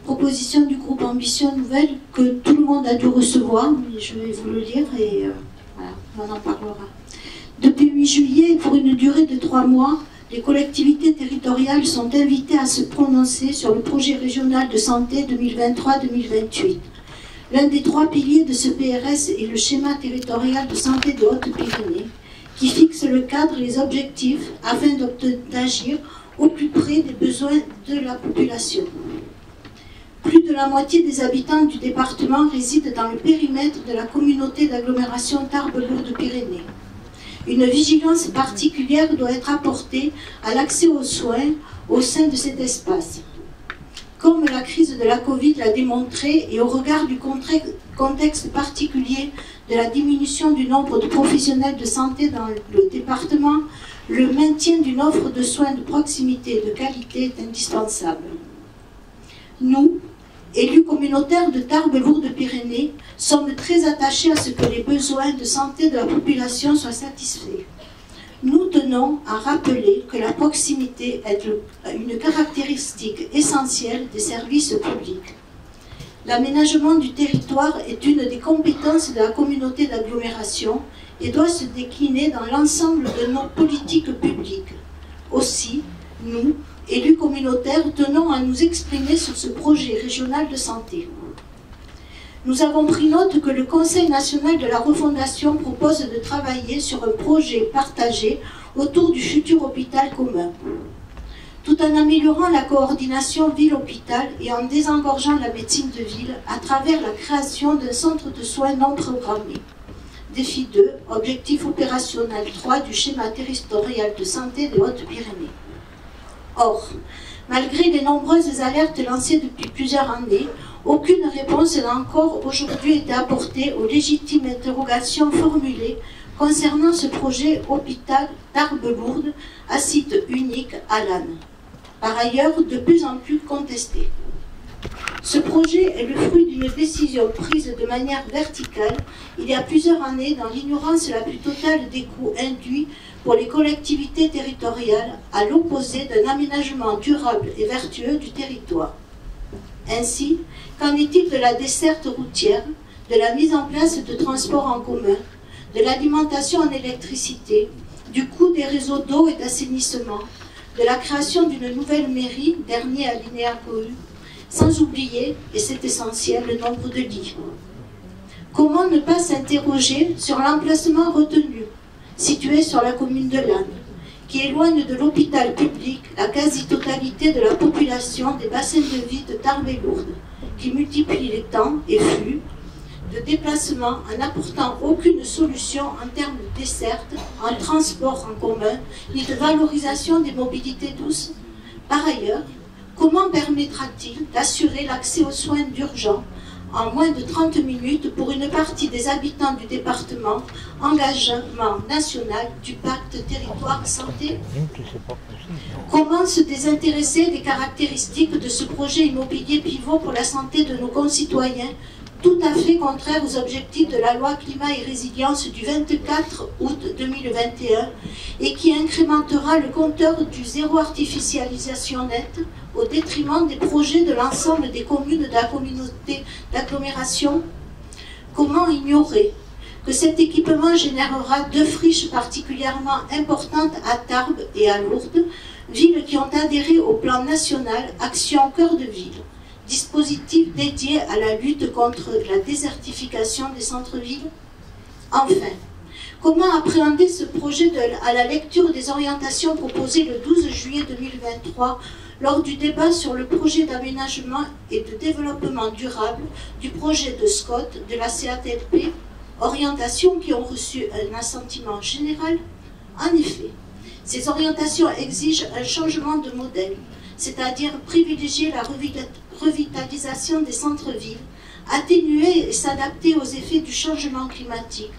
proposition du groupe Ambition Nouvelle que tout le monde a dû recevoir, mais je vais vous le lire et voilà, on en parlera. Depuis 8 juillet, pour une durée de 3 mois, les collectivités territoriales sont invitées à se prononcer sur le projet régional de santé 2023-2028. L'un des 3 piliers de ce PRS est le schéma territorial de santé de Haute-Pyrénées, qui fixe le cadre et les objectifs afin d'agir au plus près des besoins de la population. Plus de la moitié des habitants du département résident dans le périmètre de la communauté d'agglomération Tarbes-Lourdes-Pyrénées. Une vigilance particulière doit être apportée à l'accès aux soins au sein de cet espace. Comme la crise de la Covid l'a démontré et au regard du contexte particulier de la diminution du nombre de professionnels de santé dans le département, le maintien d'une offre de soins de proximité et de qualité est indispensable. Nous, élus communautaires de Tarbes-Lourdes-Pyrénées, sommes très attachés à ce que les besoins de santé de la population soient satisfaits. Nous tenons à rappeler que la proximité est une caractéristique essentielle des services publics. L'aménagement du territoire est une des compétences de la communauté d'agglomération et doit se décliner dans l'ensemble de nos politiques publiques. Aussi, nous, élus communautaires, tenons à nous exprimer sur ce projet régional de santé. Nous avons pris note que le Conseil national de la refondation propose de travailler sur un projet partagé autour du futur hôpital commun. Tout en améliorant la coordination ville-hôpital et en désengorgeant la médecine de ville à travers la création d'un centre de soins non programmé. Défi 2, objectif opérationnel 3 du schéma territorial de santé des Hautes-Pyrénées. Or, malgré les nombreuses alertes lancées depuis plusieurs années, aucune réponse n'a encore aujourd'hui été apportée aux légitimes interrogations formulées concernant ce projet hôpital Tarbes-Lourdes à site unique à Lannes, par ailleurs de plus en plus contesté. Ce projet est le fruit d'une décision prise de manière verticale il y a plusieurs années dans l'ignorance la plus totale des coûts induits pour les collectivités territoriales à l'opposé d'un aménagement durable et vertueux du territoire. Ainsi, qu'en est-il de la desserte routière, de la mise en place de transports en commun, de l'alimentation en électricité, du coût des réseaux d'eau et d'assainissement, de la création d'une nouvelle mairie, dernier alinéa cohue, sans oublier, et c'est essentiel, le nombre de lits. Comment ne pas s'interroger sur l'emplacement retenu, situé sur la commune de Lannes, qui éloigne de l'hôpital public la quasi-totalité de la population des bassins de vie de Tarbes et Lourdes, qui multiplie les temps et flux de déplacement en n'apportant aucune solution en termes de desserte, en transport en commun, ni de valorisation des mobilités douces. Par ailleurs, comment permettra-t-il d'assurer l'accès aux soins d'urgence en moins de 30 minutes pour une partie des habitants du département, engagement national du pacte territoire santé? Comment se désintéresser des caractéristiques de ce projet immobilier pivot pour la santé de nos concitoyens, tout à fait contraire aux objectifs de la loi climat et résilience du 24 août 2021 et qui incrémentera le compteur du zéro artificialisation nette au détriment des projets de l'ensemble des communes de la communauté d'agglomération? Comment ignorer que cet équipement générera 2 friches particulièrement importantes à Tarbes et à Lourdes, villes qui ont adhéré au plan national Action Cœur de Ville, dispositif dédié à la lutte contre la désertification des centres-villes? Enfin, comment appréhender ce projet à la lecture des orientations proposées le 12 juillet 2023 lors du débat sur le projet d'aménagement et de développement durable du projet de SCOT de la CATLP, orientations qui ont reçu un assentiment général? En effet, ces orientations exigent un changement de modèle, c'est-à-dire privilégier la revitalisation des centres-villes, atténuer et s'adapter aux effets du changement climatique,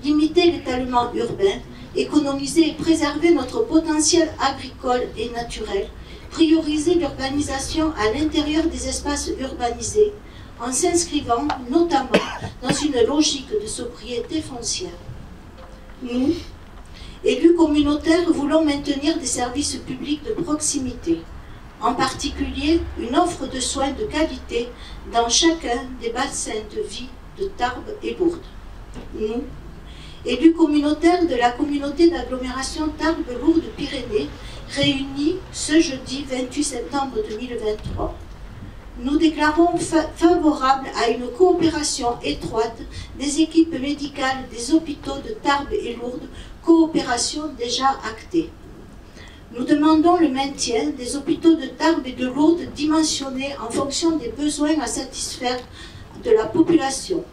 limiter l'étalement urbain, économiser et préserver notre potentiel agricole et naturel, prioriser l'urbanisation à l'intérieur des espaces urbanisés, en s'inscrivant notamment dans une logique de sobriété foncière. Nous, élus communautaires, voulons maintenir des services publics de proximité, en particulier une offre de soins de qualité dans chacun des bassins de vie de Tarbes et Lourdes. Nous, élus communautaires de la communauté d'agglomération Tarbes-Lourdes-Pyrénées, réunis ce jeudi 28 septembre 2023, nous déclarons favorables à une coopération étroite des équipes médicales des hôpitaux de Tarbes et Lourdes, coopération déjà actée. Nous demandons le maintien des hôpitaux de Tarbes et de Lourdes dimensionnés en fonction des besoins à satisfaire de la population.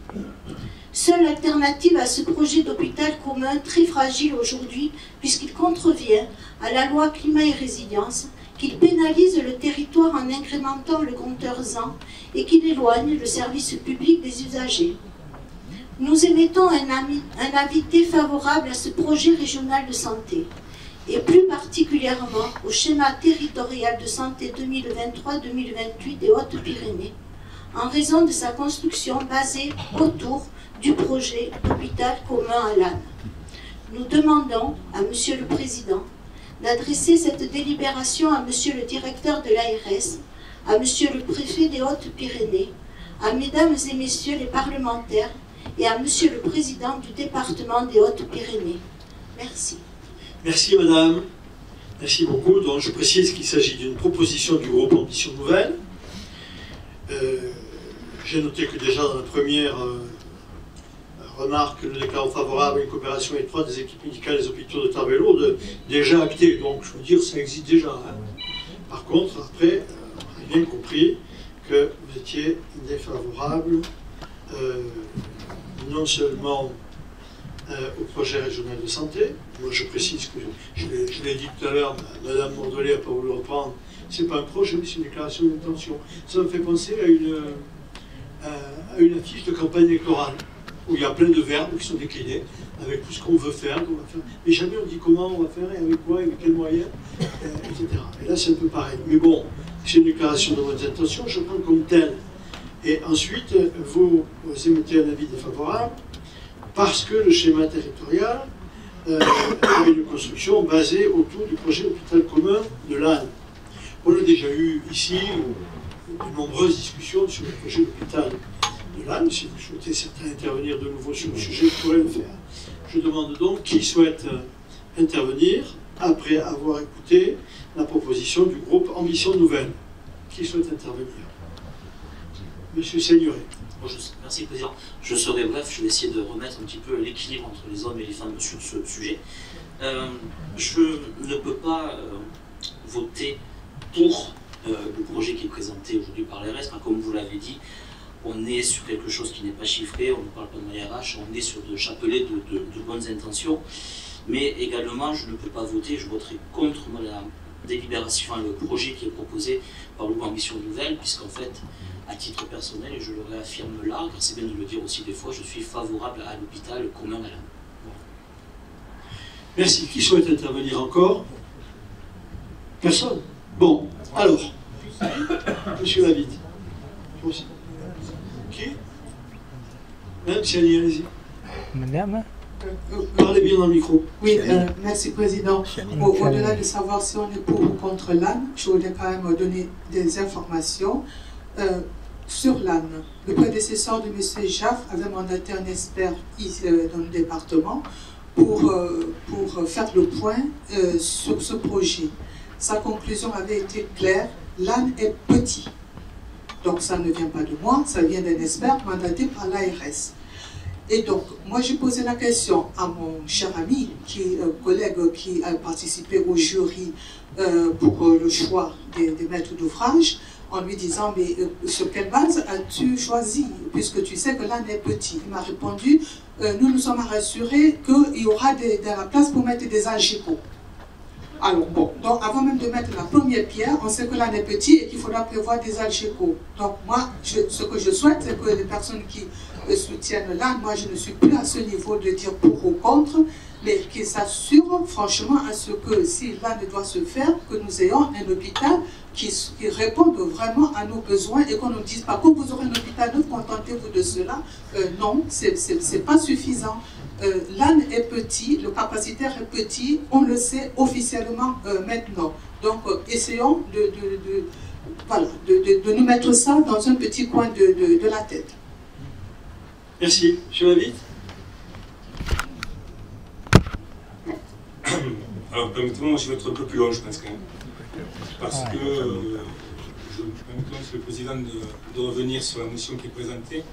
Seule alternative à ce projet d'hôpital commun très fragile aujourd'hui, puisqu'il contrevient à la loi climat et résilience, qu'il pénalise le territoire en incrémentant le compteur ZAN et qu'il éloigne le service public des usagers. Nous émettons un avis défavorable à ce projet régional de santé, et plus particulièrement au schéma territorial de santé 2023-2028 des Hautes-Pyrénées, en raison de sa construction basée autour du projet d'hôpital commun à Lannes. Nous demandons à Monsieur le Président d'adresser cette délibération à Monsieur le Directeur de l'ARS, à Monsieur le Préfet des Hautes-Pyrénées, à Mesdames et Messieurs les parlementaires et à Monsieur le Président du département des Hautes-Pyrénées. Merci. Merci Madame. Merci beaucoup. Donc, je précise qu'il s'agit d'une proposition du groupe Ambition Nouvelle. J'ai noté que déjà dans la première remarque, nous déclarons favorable à une coopération étroite des équipes médicales des hôpitaux de Tarbes et Lourdes, déjà actée. Donc, je veux dire, ça existe déjà. Hein. Par contre, après, on a bien compris que vous étiez défavorable non seulement au projet régional de santé. Moi, je précise que, je l'ai dit tout à l'heure, Madame Mordelet n'a pas voulu reprendre, c'est pas un projet, mais c'est une déclaration d'intention. Ça me fait penser à une affiche de campagne électorale, où il y a plein de verbes qui sont déclinés, avec tout ce qu'on veut faire, mais jamais on dit comment on va faire, et avec quoi, et avec quels moyens, etc. Et là, c'est un peu pareil. Mais bon, c'est une déclaration de bonnes intentions, je prends comme telle. Et ensuite, vous émettez un avis défavorable, parce que le schéma territorial a une construction basée autour du projet hôpital commun de Lannes. On a déjà eu ici de nombreuses discussions sur le projet d'hôpital de Lannes. Si vous souhaitez certains intervenir de nouveau sur le sujet, vous pourrez le faire. Je demande donc qui souhaite intervenir après avoir écouté la proposition du groupe Ambition Nouvelle. Qui souhaite intervenir? Monsieur Seigneuré. Bonjour, merci Président. Je serai bref, je vais essayer de remettre un petit peu l'équilibre entre les hommes et les femmes sur ce sujet. Je ne peux pas voter pour le projet qui est présenté aujourd'hui par l'ARS, comme vous l'avez dit, on est sur quelque chose qui n'est pas chiffré, on ne parle pas de moyens RH, on est sur de chapelets de bonnes intentions, mais également je ne peux pas voter, je voterai contre la délibération, le projet qui est proposé par le groupe Ambition Nouvelle, puisqu'en fait, à titre personnel, et je le réaffirme là, car c'est bien de le dire aussi des fois, je suis favorable à l'hôpital commun à Lannes. Voilà. Merci. Qui souhaite intervenir encore? Personne? Bon, alors, Monsieur Lavitte. Qui? Madame Siani, allez-y. Madame? Parlez bien dans le micro. Oui, merci Président. Au-delà de savoir si on est pour ou contre Lannes, je voudrais quand même donner des informations sur Lannes. Le prédécesseur de M. Jaff avait mandaté un expert ici, dans le département pour faire le point sur ce projet. Sa conclusion avait été claire, Lannes est petit. Donc ça ne vient pas de moi, ça vient d'un expert mandaté par l'ARS. Et donc, moi j'ai posé la question à mon cher ami, collègue qui a participé au jury pour le choix des maîtres d'ouvrage, en lui disant, mais sur quelle base as-tu choisi, puisque tu sais que Lannes est petit? Il m'a répondu, nous nous sommes rassurés qu'il y aura de la place pour mettre des algécos. Alors bon, donc avant même de mettre la première pierre, on sait que Lannes est petit et qu'il faudra prévoir des algécos. Donc moi, ce que je souhaite, c'est que les personnes qui soutiennent Lannes, moi je ne suis plus à ce niveau de dire pour ou contre, mais qu'ils s'assurent franchement à ce que si Lannes doit se faire, que nous ayons un hôpital qui réponde vraiment à nos besoins et qu'on ne dise pas, quand vous aurez un hôpital neuf, contentez-vous de cela. Non, c'est pas suffisant. l'âne est petit, le capacitaire est petit, on le sait officiellement maintenant. Donc essayons de nous mettre ça dans un petit coin de la tête. Merci. Je l'invite. Alors, permettez-moi, je vais être un peu plus long, je pense, quand même. Parce que je permettez-moi, Monsieur le Président, de revenir sur la motion qui est présentée.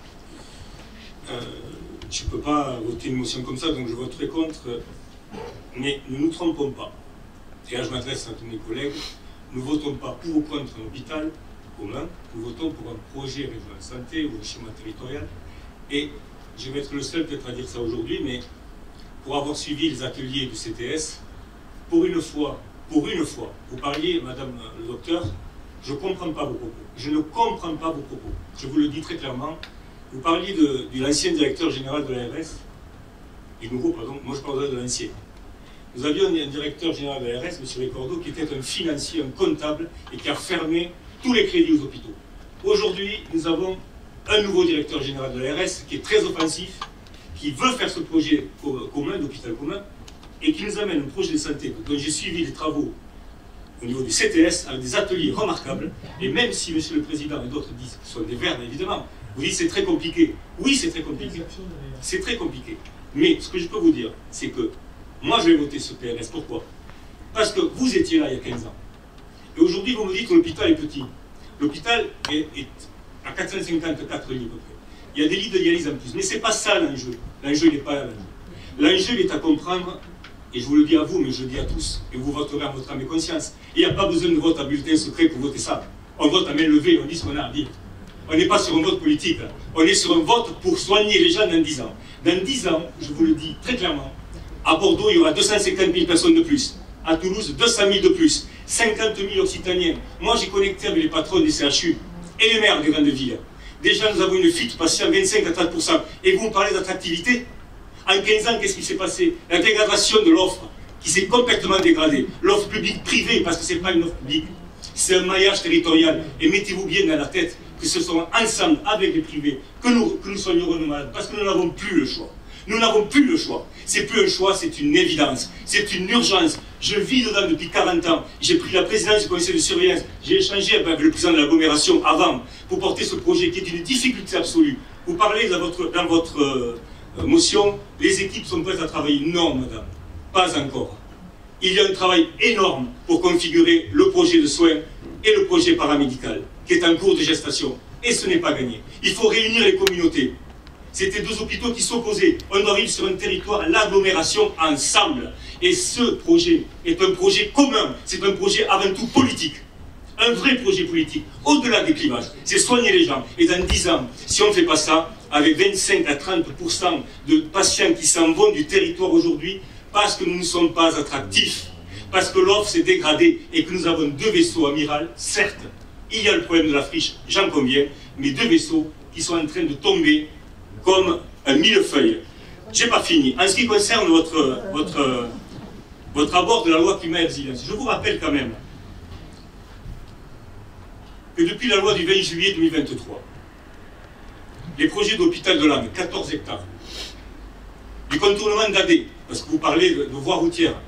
Je ne peux pas voter une motion comme ça, donc je voterai contre. Mais ne nous trompons pas. Et là, je m'adresse à tous mes collègues. Nous ne votons pas pour ou contre un hôpital commun. Nous votons pour un projet régional de santé ou un schéma territorial. Et je vais être le seul peut-être à dire ça aujourd'hui, mais pour avoir suivi les ateliers du CTS, pour une fois, vous parliez, Madame le docteur, je ne comprends pas vos propos. Je ne comprends pas vos propos. Je vous le dis très clairement. Vous parliez de l'ancien directeur général de l'ARS, du nouveau, pardon, moi je parlerai de l'ancien. Nous avions un directeur général de l'ARS, M. Ricordo, qui était un financier, un comptable, et qui a fermé tous les crédits aux hôpitaux. Aujourd'hui, nous avons un nouveau directeur général de l'ARS qui est très offensif, qui veut faire ce projet commun, d'hôpital commun, et qui nous amène un projet de santé dont j'ai suivi les travaux au niveau du CTS avec des ateliers remarquables. Et même si M. le Président et d'autres disent que ce sont des vernes, évidemment, vous dites c'est très compliqué. Oui, c'est très compliqué. C'est très compliqué. Mais ce que je peux vous dire, c'est que moi je vais voter ce PRS. Pourquoi? Parce que vous étiez là il y a 15 ans. Et aujourd'hui, vous me dites que l'hôpital est petit. L'hôpital est à 454 lits à peu près. Il y a des lits de dialyse en plus. Mais ce n'est pas ça l'enjeu. L'enjeu, il n'est pas là. L'enjeu, il est à comprendre, et je vous le dis à vous, mais je le dis à tous, et vous voterez en votre âme et conscience. Il n'y a pas besoin de vote à bulletin secret pour voter ça. On vote à main levée, on dit ce qu'on a à dire. On n'est pas sur un vote politique, là. On est sur un vote pour soigner les gens dans 10 ans. Dans 10 ans, je vous le dis très clairement, à Bordeaux, il y aura 250 000 personnes de plus. À Toulouse, 200 000 de plus. 50 000 Occitaniens. Moi, j'ai connecté avec les patrons des CHU et les maires des grandes villes. Déjà, nous avons une fuite passée à 25 à 30%. Et vous me parlez d'attractivité? En 15 ans, qu'est-ce qui s'est passé? La dégradation de l'offre qui s'est complètement dégradée. L'offre publique-privée, parce que ce n'est pas une offre publique. C'est un maillage territorial. Et mettez-vous bien dans la tête que ce sont ensemble, avec les privés, que nous soignerons nos malades. Parce que nous n'avons plus le choix. Nous n'avons plus le choix. C'est plus un choix, c'est une évidence. C'est une urgence. Je vis dedans depuis 40 ans. J'ai pris la présidence du conseil de surveillance. J'ai échangé avec le président de l'agglomération avant pour porter ce projet qui est une difficulté absolue. Vous parlez dans votre motion, les équipes sont prêtes à travailler. Non, madame, pas encore. Il y a un travail énorme pour configurer le projet de soins et le projet paramédical qui est en cours de gestation. Et ce n'est pas gagné. Il faut réunir les communautés. C'était deux hôpitaux qui s'opposaient. On doit vivre sur un territoire, l'agglomération, ensemble. Et ce projet est un projet commun. C'est un projet avant tout politique. Un vrai projet politique, au-delà des clivages. C'est soigner les gens. Et dans 10 ans, si on ne fait pas ça, avec 25 à 30% de patients qui s'en vont du territoire aujourd'hui, parce que nous ne sommes pas attractifs, parce que l'offre s'est dégradée et que nous avons deux vaisseaux amiral, certes, il y a le problème de la friche, j'en conviens, mais deux vaisseaux qui sont en train de tomber comme un millefeuille. Je n'ai pas fini. En ce qui concerne votre abord de la loi climat et résilience, je vous rappelle quand même que depuis la loi du 20 juillet 2023, les projets d'hôpital de Lannes, 14 hectares, du contournement d'AD, parce que vous parlez de voies routières,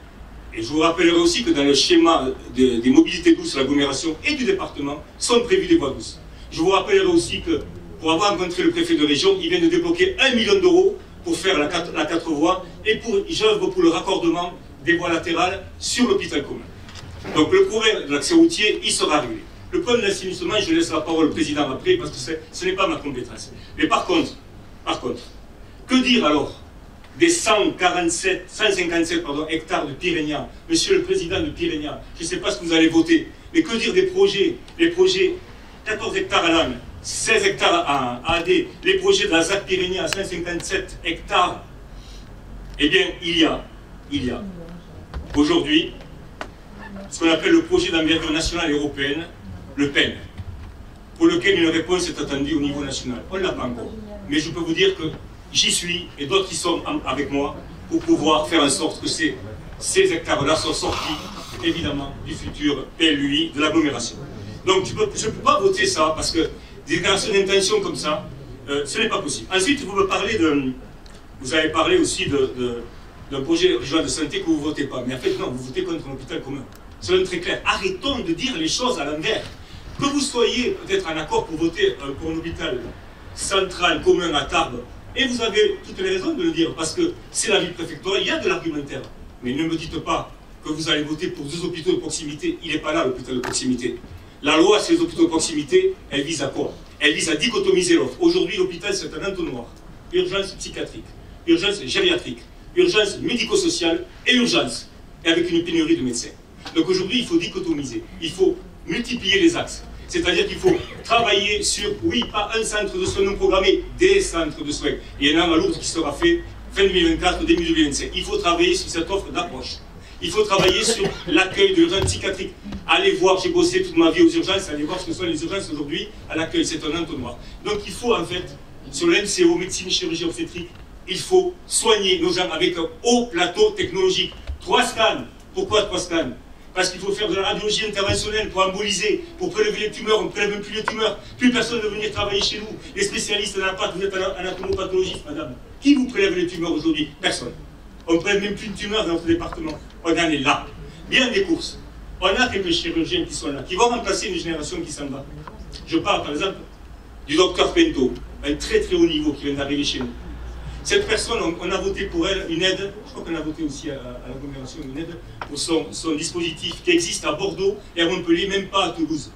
et je vous rappellerai aussi que dans le schéma des mobilités douces de l'agglomération et du département, sont prévues des voies douces. Je vous rappellerai aussi que, pour avoir rencontré le préfet de région, il vient de débloquer 1 million d'euros pour faire la 4 voies et j'œuvre pour le raccordement des voies latérales sur l'hôpital commun. Donc le problème de l'accès routier, il sera réglé. Le problème de l'assainissement, je laisse la parole au président après parce que ce n'est pas ma compétence. Mais par contre, que dire alors des 157 hectares de Pyrénéa? Monsieur le président de Pyrénéa, je ne sais pas ce que vous allez voter, mais que dire des projets, les projets 14 hectares à Lannes, 16 hectares à AD, les projets de la ZAC Pyrénéa à 157 hectares? Eh bien, il y a aujourd'hui ce qu'on appelle le projet d'envergure nationale et européenne, le PEN, pour lequel une réponse est attendue au niveau national. On ne l'a pas encore. Mais je peux vous dire que j'y suis, et d'autres qui sont avec moi, pour pouvoir faire en sorte que ces hectares-là soient sortis, évidemment, du futur PLUI de l'agglomération. Donc je ne peux pas voter ça, parce que des déclarations d'intention comme ça, ce n'est pas possible. Ensuite, vous me parlez Vous avez parlé aussi d'un projet régional de santé que vous ne votez pas. Mais en fait, non, vous votez contre un hôpital commun. Soyons très clair. Arrêtons de dire les choses à l'envers. Que vous soyez peut-être en accord pour voter pour un hôpital central, commun à Tarbes, et vous avez toutes les raisons de le dire, parce que c'est la ville préfectorale, il y a de l'argumentaire. Mais ne me dites pas que vous allez voter pour 2 hôpitaux de proximité. Il n'est pas là, l'hôpital de proximité. La loi sur les hôpitaux de proximité, elle vise à quoi? Elle vise à dichotomiser l'offre. Aujourd'hui, l'hôpital, c'est un entonnoir. Urgence psychiatrique, urgence gériatrique, urgence médico-sociale et urgence. Et avec une pénurie de médecins. Donc aujourd'hui, il faut dichotomiser. Il faut multiplier les axes. C'est-à-dire qu'il faut travailler sur, oui, pas un centre de soins non programmé, des centres de soins. Il y en a un à Lourdes qui sera fait fin 2024, début 2025. Il faut travailler sur cette offre d'approche. Il faut travailler sur l'accueil de l'urgence psychiatrique. Allez voir, j'ai bossé toute ma vie aux urgences, allez voir ce que sont les urgences aujourd'hui à l'accueil, c'est un entonnoir. Donc il faut en fait, sur l'MCO, médecine, chirurgie obstétrique, il faut soigner nos gens avec un haut plateau technologique. 3 scans. Pourquoi 3 scans? Parce qu'il faut faire de la radiologie interventionnelle pour emboliser, pour prélever les tumeurs. On ne prélève même plus les tumeurs. Plus personne ne veut venir travailler chez nous. Les spécialistes n'en ont pas. Vous êtes anatomopathologiste, madame. Qui vous prélève les tumeurs aujourd'hui? Personne. On ne prélève même plus une tumeur dans notre département. On en est là. Bien des courses. On a quelques chirurgiens qui sont là, qui vont remplacer une génération qui s'en va. Je parle par exemple du docteur Pento, un très très haut niveau qui vient d'arriver chez nous. Cette personne, on a voté pour elle une aide, je crois qu'on a voté aussi à l'agglomération une aide pour son dispositif qui existe à Bordeaux et à Montpellier, même pas à Toulouse,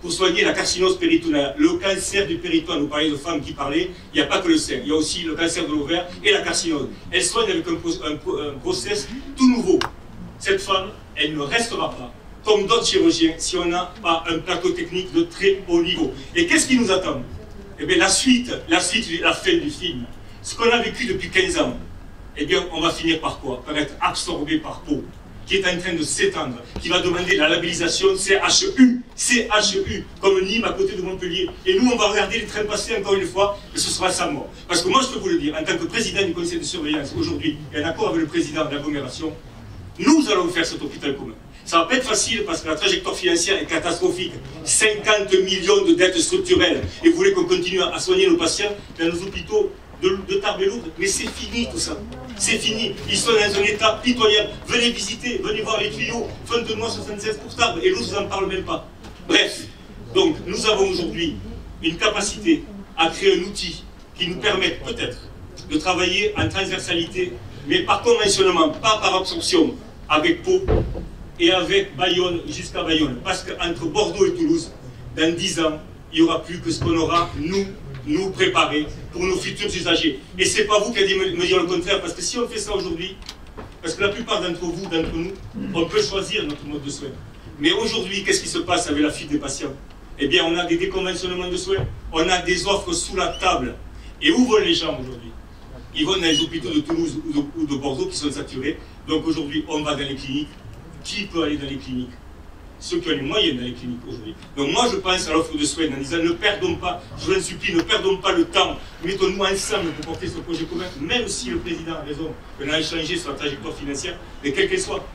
pour soigner la carcinose péritonale, le cancer du périton. Vous parlez de femmes qui parlaient, il n'y a pas que le sein, il y a aussi le cancer de l'ovaire et la carcinose. Elle soigne avec un process tout nouveau. Cette femme, elle ne restera pas comme d'autres chirurgiens si on n'a pas un plateau technique de très haut niveau. Et qu'est-ce qui nous attend? Eh bien la suite, la fin du film. Ce qu'on a vécu depuis 15 ans, eh bien, on va finir par quoi? Par être absorbé par Pau, qui est en train de s'étendre, qui va demander la labellisation CHU, comme Nîmes à côté de Montpellier. Et nous, on va regarder les trains passer encore une fois, et ce sera sa mort. Parce que moi, je peux vous le dire, en tant que président du conseil de surveillance, aujourd'hui, et en accord avec le président de l'agglomération, nous allons faire cet hôpital commun. Ça ne va pas être facile parce que la trajectoire financière est catastrophique. 50 millions de dettes structurelles. Et vous voulez qu'on continue à soigner nos patients dans nos hôpitaux de Tarbes et Lourdes, mais c'est fini tout ça. C'est fini. Ils sont dans un état pitoyable. Venez visiter, venez voir les tuyaux. Fontenoy 76 pour Tarbes et Lourdes, je n'en parle même pas. Bref, donc nous avons aujourd'hui une capacité à créer un outil qui nous permette peut-être de travailler en transversalité, mais par conventionnement, pas par absorption, avec Pau et avec Bayonne jusqu'à Bayonne. Parce qu'entre Bordeaux et Toulouse, dans 10 ans, il n'y aura plus que ce qu'on aura, nous préparer pour nos futurs usagers. Et c'est pas vous qui allez me dire le contraire, parce que si on fait ça aujourd'hui, parce que la plupart d'entre vous, d'entre nous, on peut choisir notre mode de soins. Mais aujourd'hui, qu'est-ce qui se passe avec la fuite des patients? Eh bien, on a des déconventionnements de soins, on a des offres sous la table. Et où vont les gens aujourd'hui? Ils vont dans les hôpitaux de Toulouse ou de Bordeaux qui sont saturés. Donc aujourd'hui, on va dans les cliniques. Qui peut aller dans les cliniques? Ceux qui ont les moyens dans les cliniques aujourd'hui. Donc moi je pense à l'offre de soins en disant ne perdons pas, je vous en supplie, ne perdons pas le temps, mettons-nous ensemble pour porter ce projet commun, même si le président a raison, qu'on a échangé sur la trajectoire financière, mais quelle qu'elle soit,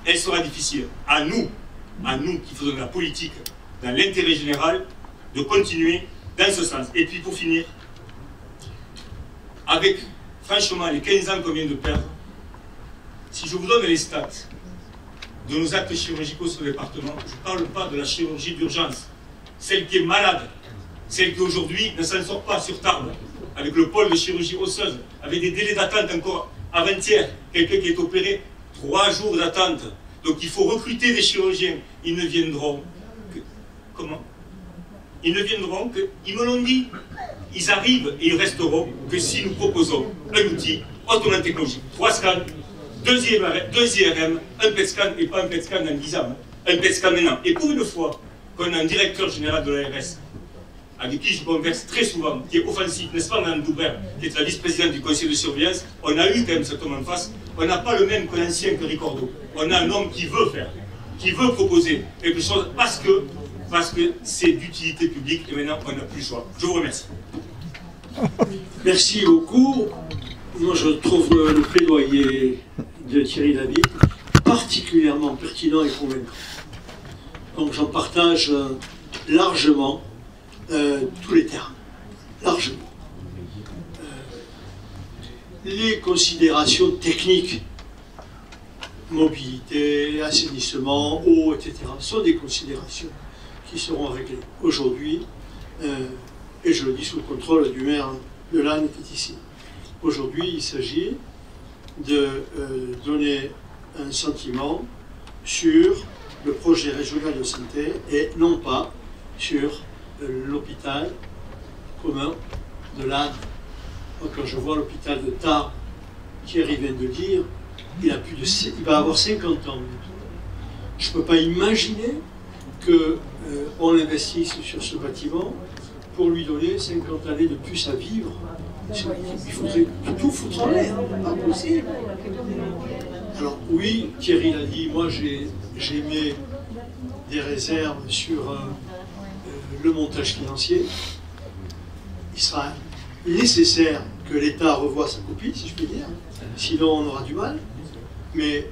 elle sera difficile. À nous qui faisons de la politique dans l'intérêt général, de continuer dans ce sens. Et puis pour finir, avec franchement les 15 ans qu'on vient de perdre, si je vous donne les stats de nos actes chirurgicaux sur le département, je ne parle pas de la chirurgie d'urgence, celle qui est malade, celle qui aujourd'hui ne s'en sort pas sur Tarbes, avec le pôle de chirurgie osseuse, avec des délais d'attente encore avant-hier, quelqu'un qui est opéré, 3 jours d'attente. Donc il faut recruter des chirurgiens, ils ne viendront que... Comment? Ils ne viendront que, ils me l'ont dit, ils arrivent et ils resteront que si nous proposons un outil hautement technologique. 3 scans, 2 IRM, un PET scan et pas un PET scan dans 10 ans, un PET scan maintenant. Et pour une fois qu'on a un directeur général de l'ARS, avec qui je converse très souvent, qui est offensif, n'est-ce pas, Mme Doubert, qui est la vice-présidente du conseil de surveillance, on a eu quand même cet homme en face, on n'a pas le même que l'ancien que Ricordo. On a un homme qui veut faire, qui veut proposer quelque chose parce que c'est d'utilité publique et maintenant on n'a plus le choix. Je vous remercie. Merci beaucoup. Moi je trouve le plaidoyer de Thierry David particulièrement pertinent et convaincant. Donc j'en partage largement tous les termes. Largement. les considérations techniques, mobilité, assainissement, eau, etc., sont des considérations qui seront réglées aujourd'hui, et je le dis sous le contrôle du maire de Lannes qui est ici. Aujourd'hui, il s'agit de donner un sentiment sur le projet régional de santé et non pas sur l'hôpital commun de Lannes. Quand je vois l'hôpital de Tarbes, Thierry vient de dire, il va avoir 50 ans. Je ne peux pas imaginer qu'on investisse sur ce bâtiment pour lui donner 50 années de plus à vivre. Il faudrait tout foutre en l'air, pas possible. Alors oui, Thierry l'a dit, moi j'ai mis des réserves sur le montage financier. Il sera nécessaire que l'État revoie sa copie, si je puis dire, sinon on aura du mal. Mais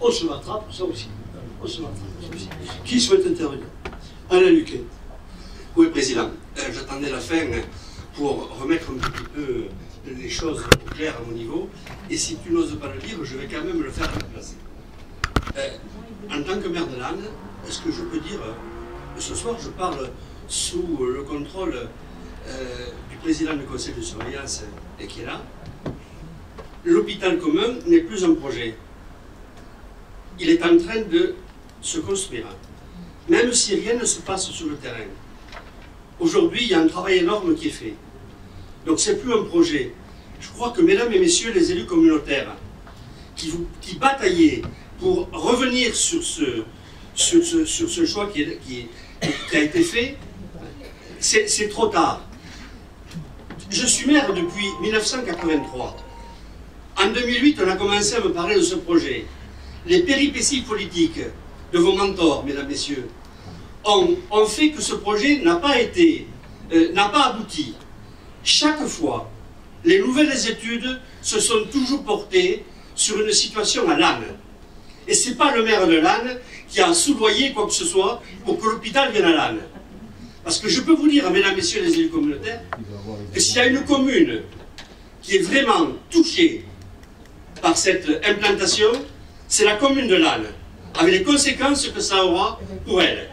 on se battra pour ça aussi. On se battra pour ça aussi. Qui souhaite intervenir? Alain Luquet. Oui, Président. J'attendais la fin pour remettre un petit peu les choses au clair à mon niveau. Et si tu n'oses pas le dire, je vais quand même le faire à ta place. En tant que maire de Lannes, est-ce que je peux dire, ce soir je parle sous le contrôle du président du conseil de surveillance qui est là, l'hôpital commun n'est plus un projet. Il est en train de se construire, même si rien ne se passe sur le terrain. Aujourd'hui, il y a un travail énorme qui est fait. Donc c'est plus un projet. Je crois que mesdames et messieurs les élus communautaires qui bataillaient pour revenir sur ce choix qui a été fait, c'est trop tard. Je suis maire depuis 1983. En 2008, on a commencé à me parler de ce projet. Les péripéties politiques de vos mentors, mesdames, messieurs, ont fait que ce projet n'a pas abouti. Chaque fois, les nouvelles études se sont toujours portées sur une situation à Lannes. Et ce n'est pas le maire de Lannes qui a soudoyé quoi que ce soit pour que l'hôpital vienne à Lannes. Parce que je peux vous dire, mesdames, messieurs les élus communautaires, que s'il y a une commune qui est vraiment touchée par cette implantation, c'est la commune de Lannes, avec les conséquences que ça aura pour elle.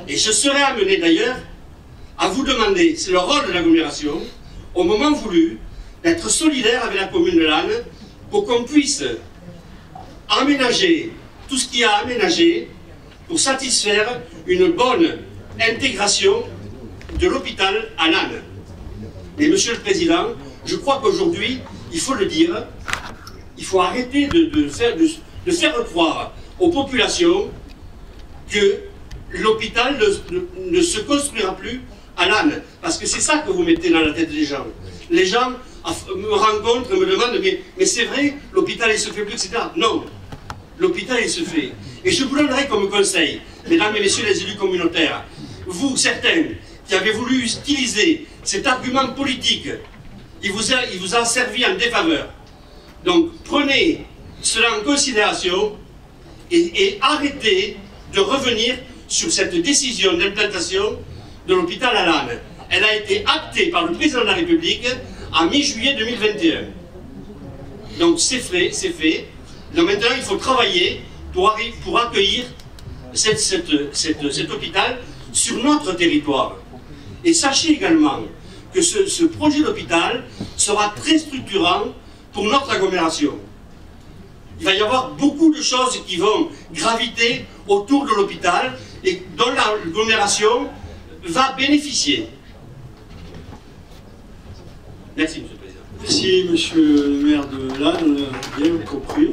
Et je serai amené d'ailleurs à vous demander, c'est le rôle de l'agglomération, au moment voulu, d'être solidaire avec la commune de Lannes pour qu'on puisse aménager tout ce qu'il y a à aménager pour satisfaire une bonne intégration de l'hôpital à Lannes. Mais Monsieur le Président, je crois qu'aujourd'hui, il faut le dire, il faut arrêter de faire croire aux populations que l'hôpital ne se construira plus à Lannes. Parce que c'est ça que vous mettez dans la tête des gens. Les gens me rencontrent, me demandent, mais c'est vrai, l'hôpital il se fait plus, etc. Non, l'hôpital il se fait. Et je vous donnerai comme conseil, mesdames et messieurs les élus communautaires, vous, certains, qui avez voulu utiliser cet argument politique, il vous a servi en défaveur. Donc prenez cela en considération et arrêtez de revenir sur cette décision d'implantation de l'hôpital à Lannes. Elle a été actée par le président de la République en mi-juillet 2021. Donc c'est fait. Donc maintenant il faut travailler pour accueillir cet hôpital sur notre territoire. Et sachez également que ce projet d'hôpital sera très structurant pour notre agglomération. Il va y avoir beaucoup de choses qui vont graviter autour de l'hôpital et dont l'agglomération va bénéficier. Merci, Monsieur le Président. Merci, Monsieur le maire de Lannes, on a bien compris.